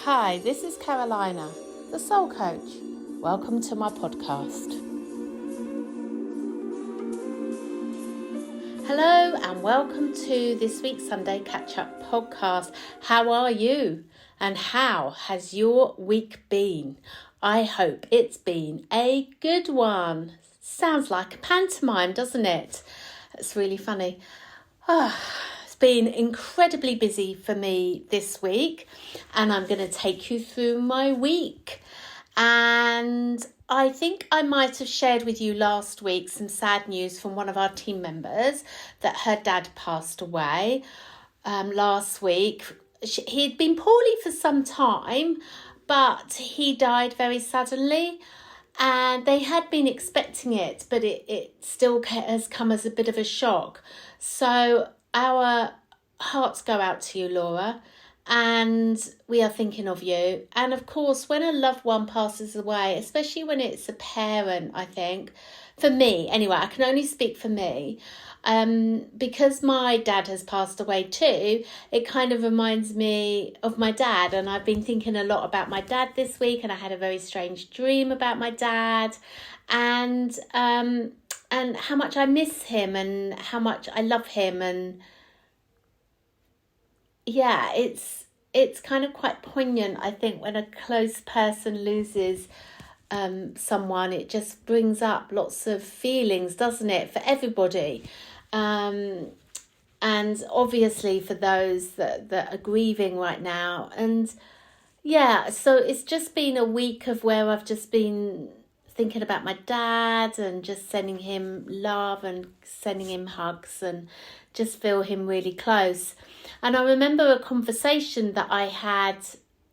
Hi, this is Carolina, the Soul Coach. Welcome to my podcast. Hello and welcome to this week's Sunday Catchup podcast. How are you? And how has your week been? I hope it's been a good one. Sounds like a pantomime, doesn't it? It's really funny. It's been incredibly busy for me this week, and I'm going to take you through my week. And I think I might have shared with you last week some sad news from one of our team members that her dad passed away last week. He'd been poorly for some time, but he died very suddenly. And they had been expecting it, but it still has come as a bit of a shock. So our hearts go out to you, Laura, and we are thinking of you. And of course, when a loved one passes away, especially when it's a parent, I think, for me, anyway, I can only speak for me, because my dad has passed away too, it kind of reminds me of my dad. And I've been thinking a lot about my dad this week, and I had a very strange dream about my dad, and how much I miss him and how much I love him. And yeah, it's kind of quite poignant, I think, when a close person loses someone. It just brings up lots of feelings, doesn't it, for everybody, and obviously for those that are grieving right now. And yeah, so it's just been a week of where I've just been thinking about my dad and just sending him love and sending him hugs and just feel him really close. And I remember a conversation that I had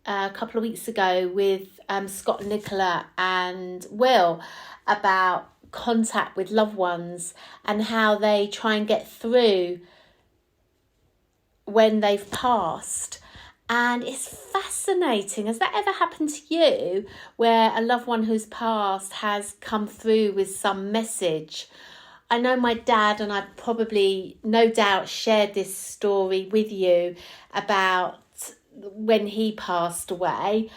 a couple of weeks ago with Scott, Nicola and Will about contact with loved ones and how they try and get through when they've passed. And it's fascinating. Has that ever happened to you, where a loved one who's passed has come through with some message? I know my dad, and I probably, no doubt, shared this story with you about when he passed away.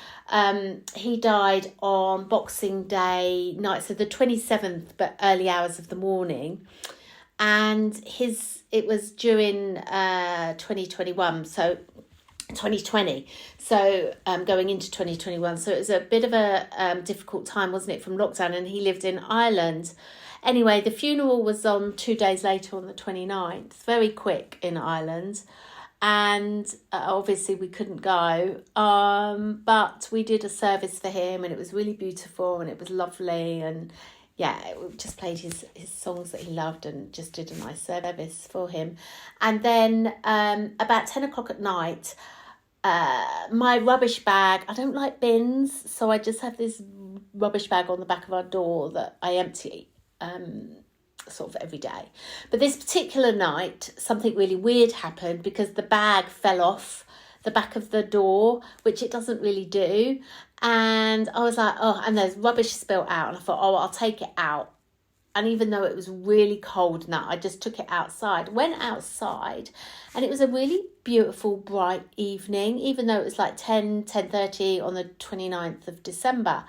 He died on Boxing Day night, so the 27th, but early hours of the morning. And it was during 2021, so 2020, so going into 2021, so it was a bit of a difficult time, wasn't it, from lockdown, and he lived in Ireland. Anyway, the funeral was on 2 days later on the 29th, very quick in Ireland, and obviously we couldn't go, but we did a service for him, and it was really beautiful and it was lovely. And yeah, we just played his songs that he loved and just did a nice service for him. And then about 10 o'clock at night, my rubbish bag, I don't like bins, so I just have this rubbish bag on the back of our door that I empty sort of every day. But this particular night, something really weird happened, because the bag fell off the back of the door, which it doesn't really do. And I was like, oh, and there's rubbish spilt out. And I thought, oh, I'll take it out. And even though it was really cold and that, I just took it outside, went outside, and it was a really beautiful, bright evening, even though it was like 10:30 on the 29th of December.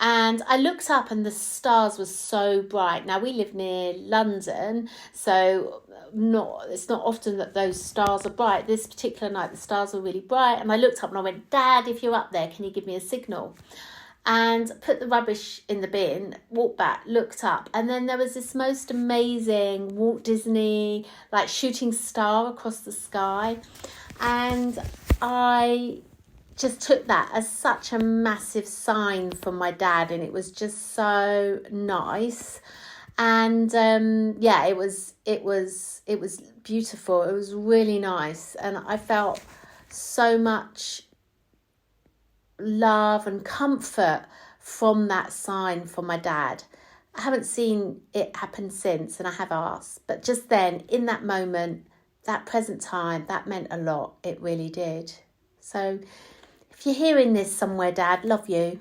And I looked up and the stars were so bright. Now, we live near London, so it's not often that those stars are bright. This particular night, the stars were really bright. And I looked up and I went, Dad, if you're up there, can you give me a signal? And put the rubbish in the bin, walked back, looked up. And then there was this most amazing Walt Disney, like, shooting star across the sky. And I just took that as such a massive sign from my dad, and it was just so nice. And yeah, it was beautiful. It was really nice, and I felt so much love and comfort from that sign from my dad. I haven't seen it happen since, and I have asked, but just then, in that moment, that present time, that meant a lot. It really did. So if you're hearing this somewhere, Dad, love you.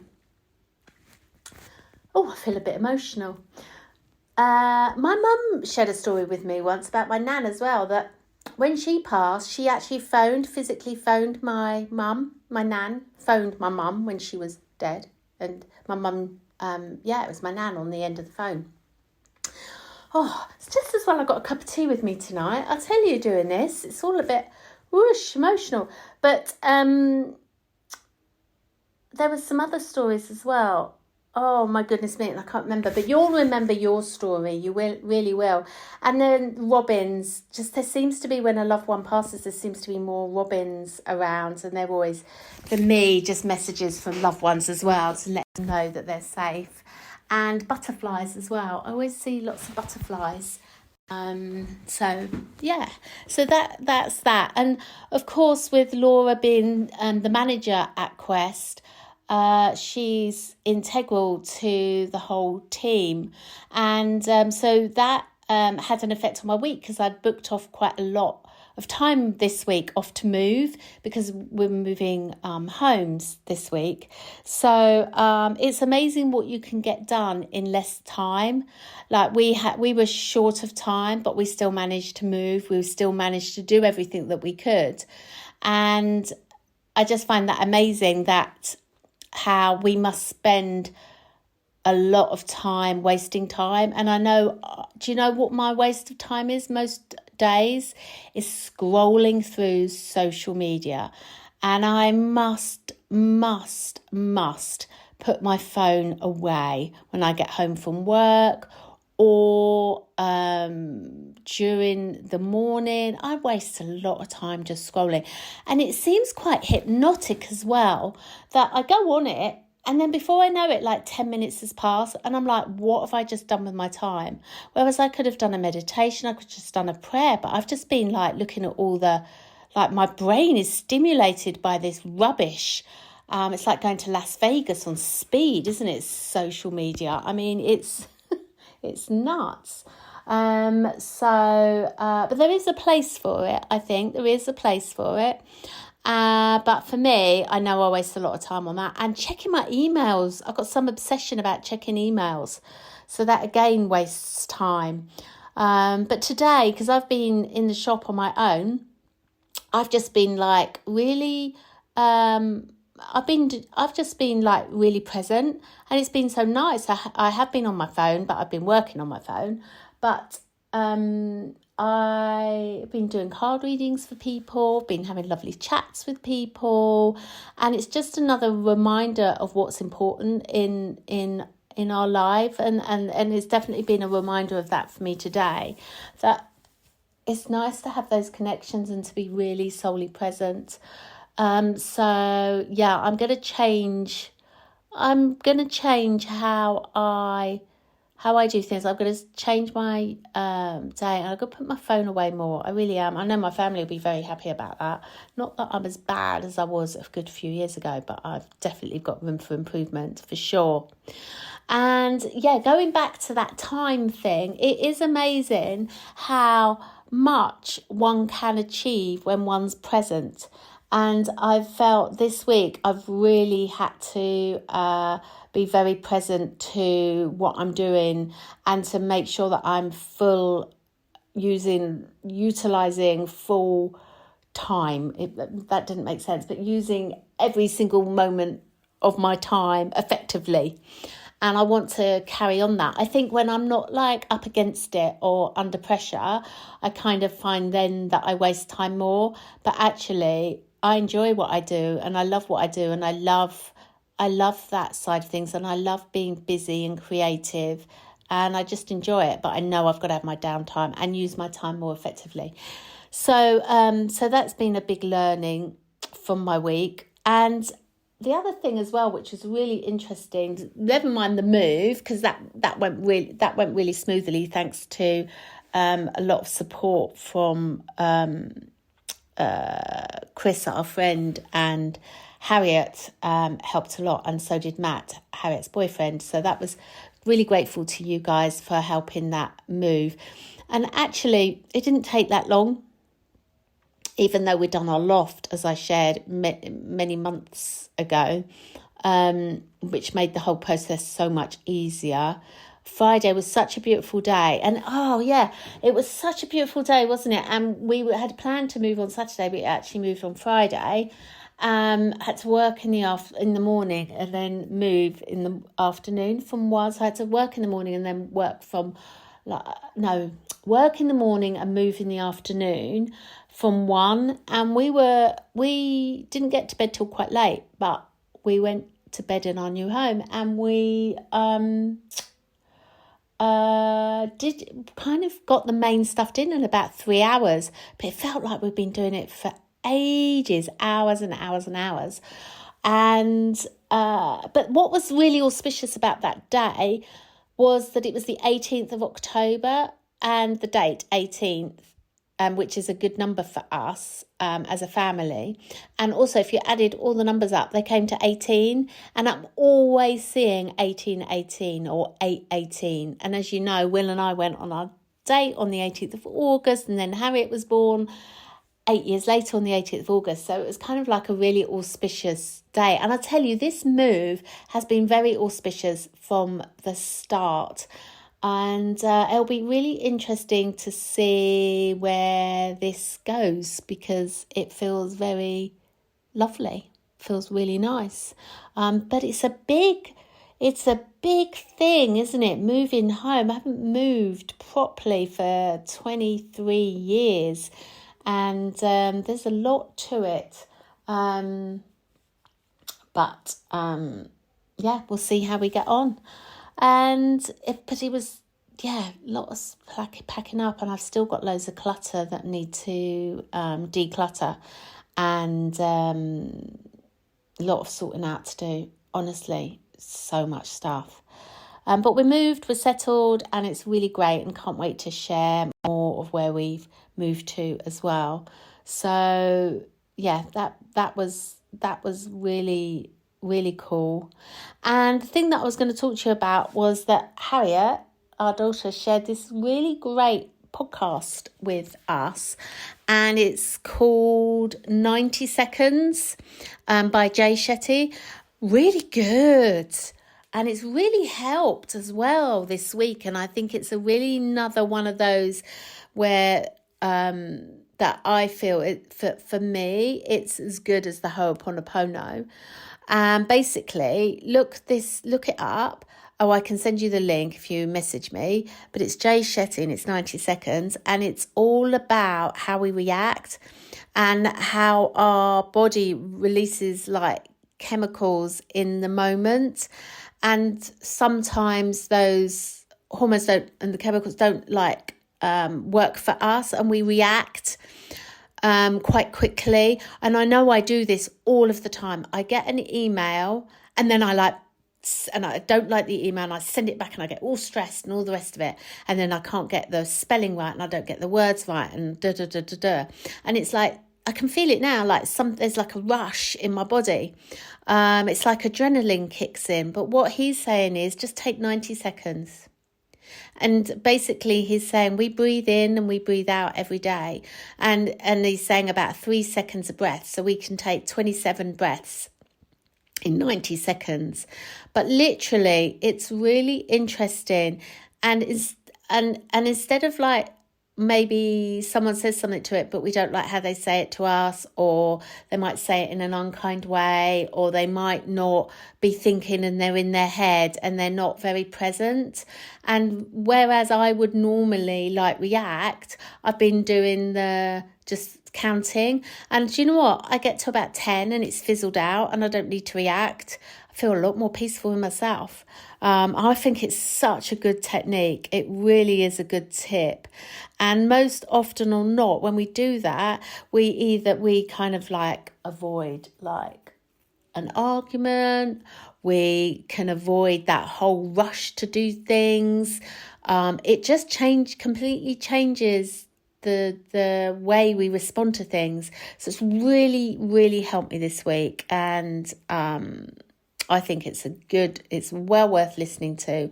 Oh, I feel a bit emotional. My mum shared a story with me once about my nan as well, that when she passed, she actually physically phoned my mum, my nan, phoned my mum when she was dead. And my mum, it was my nan on the end of the phone. Oh, it's just as well I got a cup of tea with me tonight. I'll tell you, doing this, it's all a bit whoosh, emotional. But there were some other stories as well. Oh, my goodness me, I can't remember. But you'll remember your story. You really will. And then robins. Just there seems to be, when a loved one passes, there seems to be more robins around. And they're always, for me, just messages from loved ones as well to let them know that they're safe. And butterflies as well. I always see lots of butterflies. So that's that. And of course, with Laura being the manager at Quest, she's integral to the whole team. And so that had an effect on my week, because I'd booked off quite a lot of time this week off to move, because we're moving homes this week. So it's amazing what you can get done in less time. Like we were short of time, but we still managed to move. We still managed to do everything that we could. And I just find that amazing, that how we must spend a lot of time wasting time. And I know, do you know what my waste of time is most days? Is scrolling through social media. And I must put my phone away when I get home from work, or during the morning. I waste a lot of time just scrolling. And it seems quite hypnotic as well, that I go on it, and then before I know it, like 10 minutes has passed, and I'm like, what have I just done with my time? Whereas I could have done a meditation, I could have just done a prayer, but I've just been like looking at all the, like, my brain is stimulated by this rubbish. It's like going to Las Vegas on speed, isn't it? Social media. I mean, it's nuts. But there is a place for it. I think there is a place for it. But for me, I know I waste a lot of time on that. And checking my emails. I've got some obsession about checking emails. So that again wastes time. But today, because I've been in the shop on my own, I've just been like really, I've just been like really present, and it's been so nice. I have been on my phone, but I've been working on my phone. But I've been doing card readings for people, been having lovely chats with people, and it's just another reminder of what's important in our life, and it's definitely been a reminder of that for me today, that it's nice to have those connections and to be really solely present. So yeah, I'm going to change how I do things. I'm going to change my day, and I'm going to put my phone away more. I really am. I know my family will be very happy about that. Not that I'm as bad as I was a good few years ago, but I've definitely got room for improvement for sure. And yeah, going back to that time thing, it is amazing how much one can achieve when one's present. And I've felt this week I've really had to be very present to what I'm doing, and to make sure that I'm utilising full time. That didn't make sense, but using every single moment of my time effectively. And I want to carry on that. I think when I'm not like up against it or under pressure, I kind of find then that I waste time more. But actually, I enjoy what I do, and I love what I do, and I love that side of things, and I love being busy and creative, and I just enjoy it. But I know I've got to have my downtime and use my time more effectively. So that's been a big learning from my week. And the other thing as well, which was really interesting, never mind the move, because that went really smoothly, thanks to a lot of support from Chris, our friend, and Harriet helped a lot, and so did Matt, Harriet's boyfriend. So that was really grateful to you guys for helping that move. And actually, it didn't take that long, even though we'd done our loft, as I shared many months ago, which made the whole process so much easier Friday was such a beautiful day. And oh yeah, it was such a beautiful day, wasn't it? And we had planned to move on Saturday, but it actually moved on Friday. Had to work in the morning and then move in the afternoon from one. So I had to work in the morning and then work in the morning and move in the afternoon from 1. And we didn't get to bed till quite late, but we went to bed in our new home, and we did kind of got the main stuff in about 3 hours, but it felt like we've been doing it for ages, hours and hours and hours. And but what was really auspicious about that day was that it was the 18th of October, and the date 18th, which is a good number for us as a family. And also, if you added all the numbers up, they came to 18. And I'm always seeing 1818 or 818. And as you know, Will and I went on our date on the 18th of August, and then Harriet was born 8 years later on the 18th of August. So it was kind of like a really auspicious day. And I tell you, this move has been very auspicious from the start. And it'll be really interesting to see where this goes, because it feels very lovely, feels really nice. But it's a big thing, isn't it? Moving home. I haven't moved properly for 23 years, and there's a lot to it. But we'll see how we get on. But it was, lots of packing up, and I've still got loads of clutter that need to declutter, and a lot of sorting out to do. Honestly, so much stuff. But we're settled, and it's really great, and can't wait to share more of where we've moved to as well. So yeah, that was really, really cool. And the thing that I was going to talk to you about was that Harriet, our daughter, shared this really great podcast with us, and it's called 90 Seconds by Jay Shetty. Really good, and it's really helped as well this week. And I think it's another one of those where that I feel it for me, it's as good as the Ho'oponopono. Basically, look it up. Oh, I can send you the link if you message me. But it's Jay Shetty, and it's 90 seconds. And it's all about how we react and how our body releases chemicals in the moment. And sometimes those hormones and the chemicals don't work for us, and we react quite quickly. And I know I do this all of the time. I get an email, and then I don't like the email, and I send it back, and I get all stressed and all the rest of it, and then I can't get the spelling right, and I don't get the words right, and and it's like I can feel it now, there's like a rush in my body. It's like adrenaline kicks in. But what he's saying is just take 90 seconds. And basically he's saying we breathe in and we breathe out every day. And he's saying about 3 seconds of breath. So we can take 27 breaths in 90 seconds. But literally, it's really interesting. And instead of maybe someone says something to it, but we don't like how they say it to us, or they might say it in an unkind way, or they might not be thinking and they're in their head and they're not very present. And whereas I would normally react, I've been doing just counting. And do you know what? I get to about 10 and it's fizzled out and I don't need to react. I feel a lot more peaceful in myself. I think it's such a good technique. It really is a good tip. And most often or not, when we do that, we kind of avoid an argument. We can avoid that whole rush to do things. It just completely changes the way we respond to things. So it's really, really helped me this week. And I think it's well worth listening to,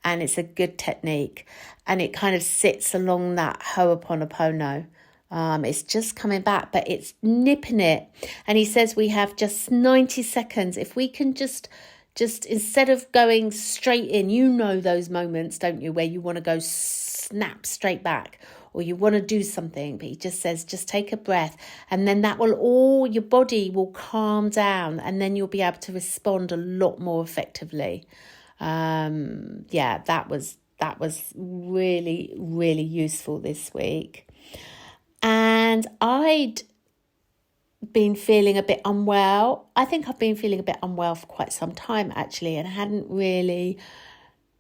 and it's a good technique, and it kind of sits along that Ho'oponopono. It's just coming back, but it's nipping it. And he says we have just 90 seconds. If we can just just instead of going straight in, you know those moments, don't you, where you want to go snap straight back, or you want to do something, but he just says, just take a breath, and then your body will calm down, and then you'll be able to respond a lot more effectively. That was really, really useful this week. And I'd been feeling a bit unwell. I think I've been feeling a bit unwell for quite some time, actually, and I hadn't really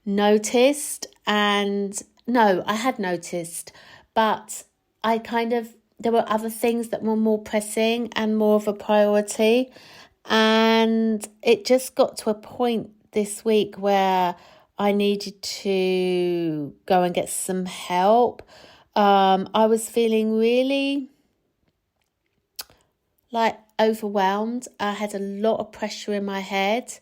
noticed. And no, I had noticed, but there were other things that were more pressing and more of a priority. And it just got to a point this week where I needed to go and get some help. I was feeling really overwhelmed. I had a lot of pressure in my head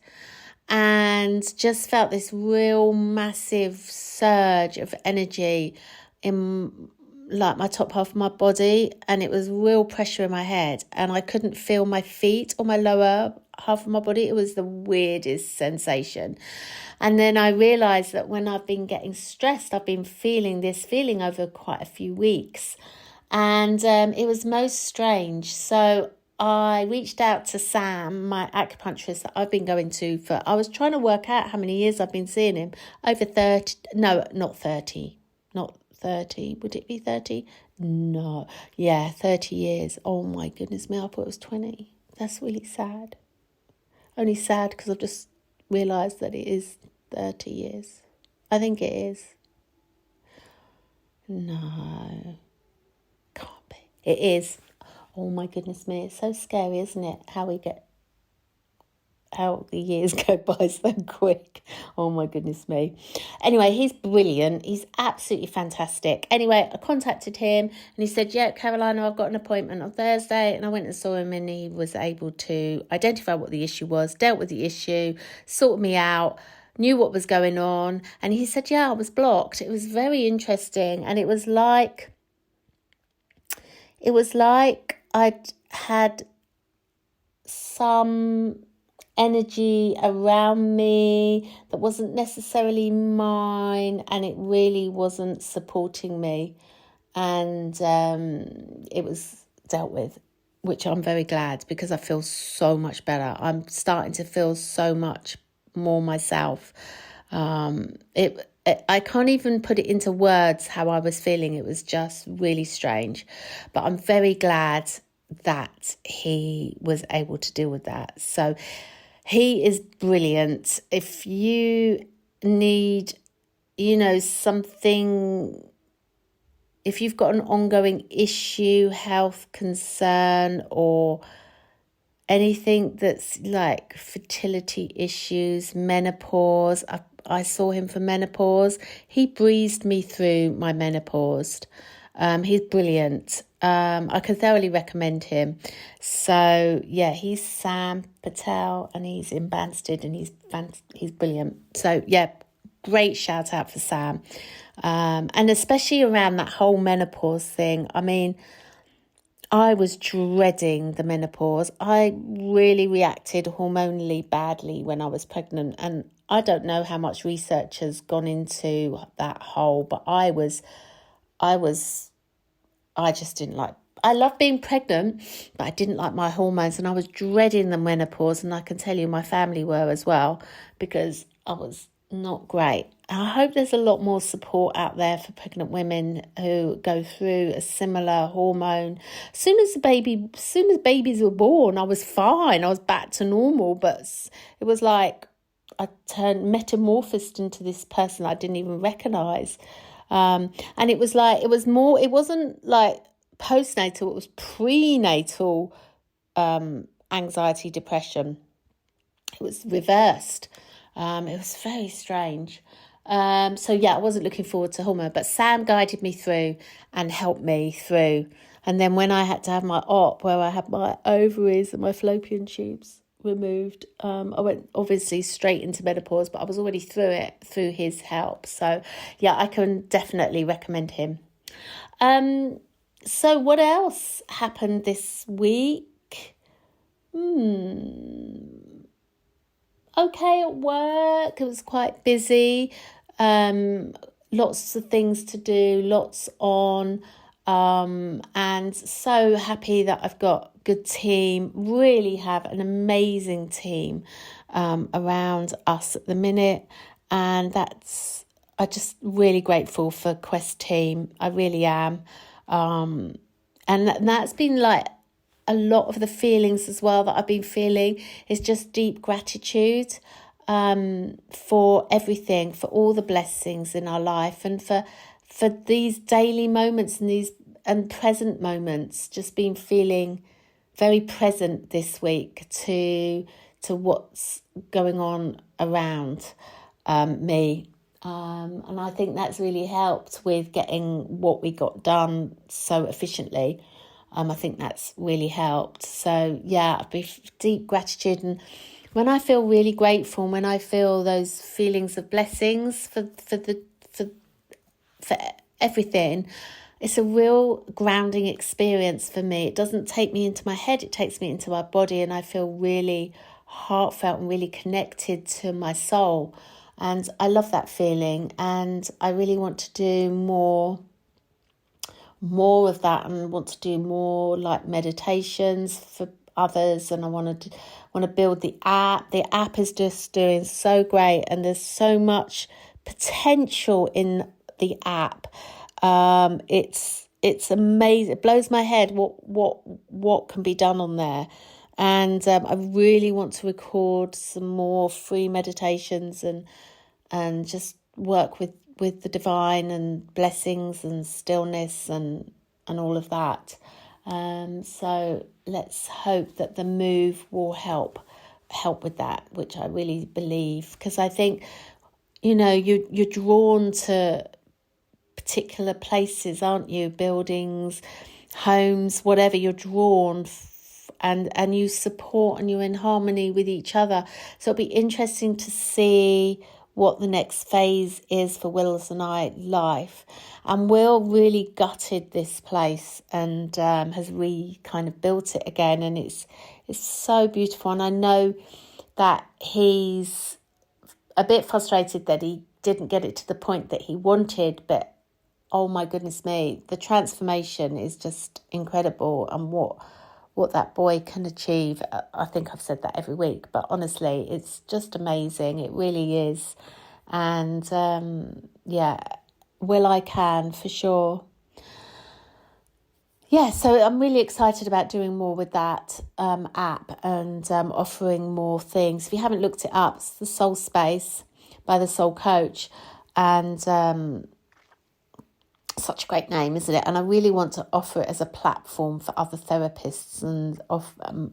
and just felt this real massive surge of energy in my top half of my body, and it was real pressure in my head, and I couldn't feel my feet or my lower half of my body. It was the weirdest sensation. And then I realised that when I've been getting stressed, I've been feeling this feeling over quite a few weeks, and it was most strange. So I reached out to Sam, my acupuncturist that I've been going to I was trying to work out how many years I've been seeing him. Over 30, no, not 30, not 30, would it be 30? No, 30 years. Oh my goodness me, I thought it was 20. That's really sad. Only sad because I've just realised that it is 30 years. I think it is. No, can't be. It is. Oh my goodness me, it's so scary, isn't it? How the years go by so quick. Oh my goodness me. Anyway, he's brilliant. He's absolutely fantastic. Anyway, I contacted him and he said, yeah, Carolina, I've got an appointment on Thursday. And I went and saw him, and he was able to identify what the issue was, dealt with the issue, sorted me out, knew what was going on. And he said, yeah, I was blocked. It was very interesting. And it was like I'd had some energy around me that wasn't necessarily mine, and it really wasn't supporting me, and it was dealt with, which I'm very glad, because I feel so much better. I'm starting to feel so much more myself. I can't even put it into words how I was feeling. It was just really strange, but I'm very glad that he was able to deal with that. So he is brilliant. If you need, something, if you've got an ongoing issue, health concern, or anything that's like fertility issues, menopause, I saw him for menopause. He breezed me through my menopause. He's brilliant. I can thoroughly recommend him. So yeah, he's Sam Patel, and he's in Banstead, and he's brilliant. So yeah, great shout out for Sam. And especially around that whole menopause thing. I mean, I was dreading the menopause. I really reacted hormonally badly when I was pregnant, and I don't know how much research has gone into that whole, but I just didn't like, I love being pregnant, but I didn't like my hormones, and I was dreading the menopause, and I can tell you my family were as well, because I was not great. And I hope there's a lot more support out there for pregnant women who go through a similar hormone. As soon as babies were born, I was fine. I was back to normal, but it was like I turned metamorphosed into this person I didn't even recognise. And it was like, it wasn't like postnatal, it was prenatal anxiety, depression. It was reversed. It was very strange. So yeah, I wasn't looking forward to hormone, but Sam guided me through and helped me through. And then when I had to have my op, where I had my ovaries and my fallopian tubes removed, I went obviously straight into menopause, but I was already through his help. So yeah, I can definitely recommend him. So what else happened this week? okay at work. It was quite busy. Lots of things to do, lots on. And so happy that I've got a good team. Really have an amazing team around us at the minute. And I'm just really grateful for Quest team. I really am. And that's been like a lot of the feelings as well that I've been feeling is just deep gratitude for everything, for all the blessings in our life, and for these daily moments and present moments. Just been feeling very present this week to what's going on around me. And I think that's really helped with getting what we got done so efficiently. I think that's really helped. So yeah, I've been deep gratitude. And when I feel really grateful, when I feel those feelings of blessings for everything, it's a real grounding experience for me. It doesn't take me into my head, it takes me into my body, and I feel really heartfelt and really connected to my soul. And I love that feeling, and I really want to do more of that, and want to do more like meditations for others. And I want to build the app. The app is just doing so great, and there's so much potential in the app. It's amazing. It blows my head what can be done on there. And I really want to record some more free meditations and just work with the divine and blessings and stillness and all of that. So let's hope that the move will help with that, which I really believe, because I think, you're drawn to particular places, aren't you? Buildings, homes, whatever, you're drawn and you support and you're in harmony with each other. So it'll be interesting to see what the next phase is for Will's and I life. And Will really gutted this place and has kind of built it again, and it's so beautiful. And I know that he's a bit frustrated that he didn't get it to the point that he wanted, but oh my goodness me, the transformation is just incredible, and what that boy can achieve. I think I've said that every week, but honestly, it's just amazing. It really is. And Will I can for sure. Yeah, so I'm really excited about doing more with that app and offering more things. If you haven't looked it up, it's the Soul Space by the Soul Coach, and such a great name, isn't it? And I really want to offer it as a platform for other therapists and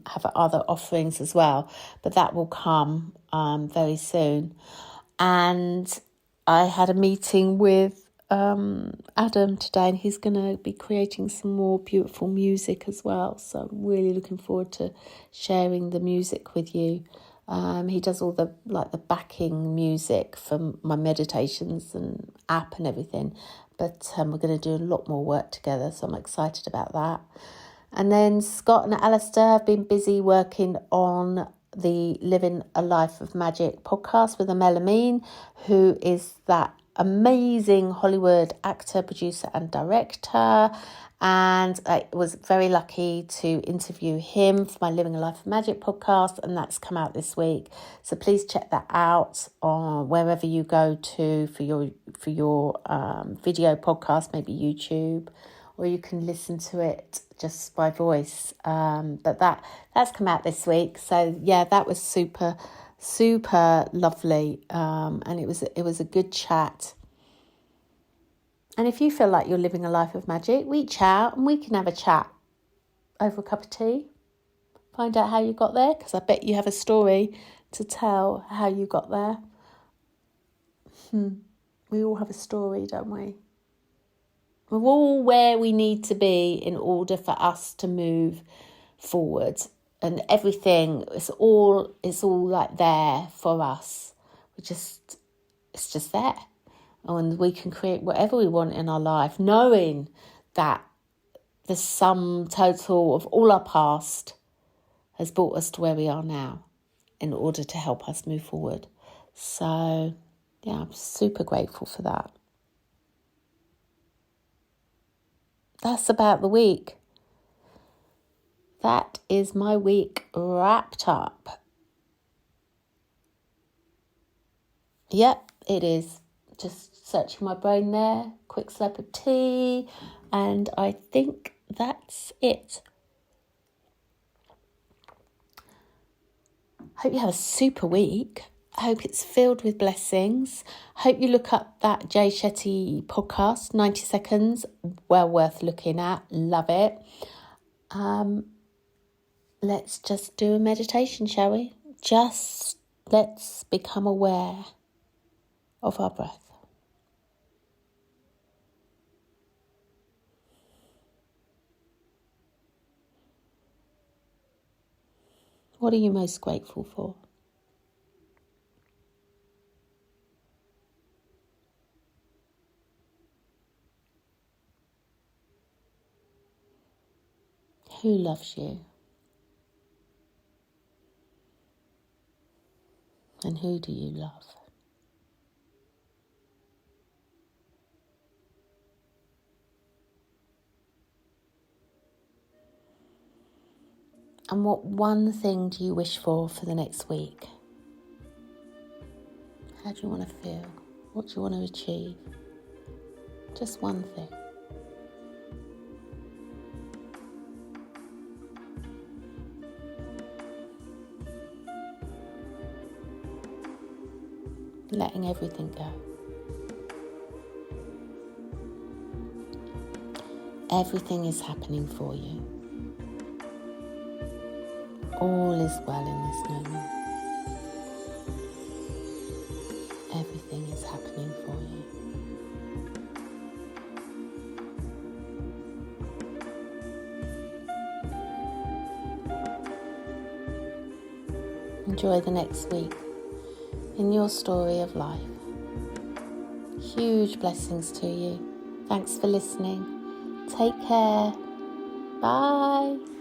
have other offerings as well, but that will come very soon. And I had a meeting with Adam today, and he's going to be creating some more beautiful music as well, so I'm really looking forward to sharing the music with you. He does all the backing music for my meditations and app and everything, but we're going to do a lot more work together, so I'm excited about that. And then Scott and Alistair have been busy working on the Living a Life of Magic podcast with Amel Amin, who is that amazing Hollywood actor, producer and director. And I was very lucky to interview him for my Living a Life of Magic podcast, and that's come out this week. So please check that out on wherever you go to for your video podcast, maybe YouTube, or you can listen to it just by voice. But that's come out this week. So yeah, that was super lovely, and it was a good chat. And if you feel like you're living a life of magic, reach out and we can have a chat over a cup of tea. Find out how you got there, because I bet you have a story to tell how you got there. We all have a story, don't we? We're all where we need to be in order for us to move forward. And everything is all like there for us. It's just there. And we can create whatever we want in our life, knowing that the sum total of all our past has brought us to where we are now. in order to help us move forward. So, yeah, I'm super grateful for that. That's about the week. That is my week wrapped up. Yep, it is. Just searching my brain there, quick slurp of tea, and I think that's it. Hope you have a super week. I hope it's filled with blessings. Hope you look up that Jay Shetty podcast, 90 seconds, well worth looking at. Love it. Let's just do a meditation, shall we? Just let's become aware of our breath. What are you most grateful for? Who loves you? And who do you love? And what one thing do you wish for the next week? How do you want to feel? What do you want to achieve? Just one thing. Letting everything go. Everything is happening for you. All is well in this moment. Everything is happening for you. Enjoy the next week in your story of life. Huge blessings to you. Thanks for listening. Take care. Bye.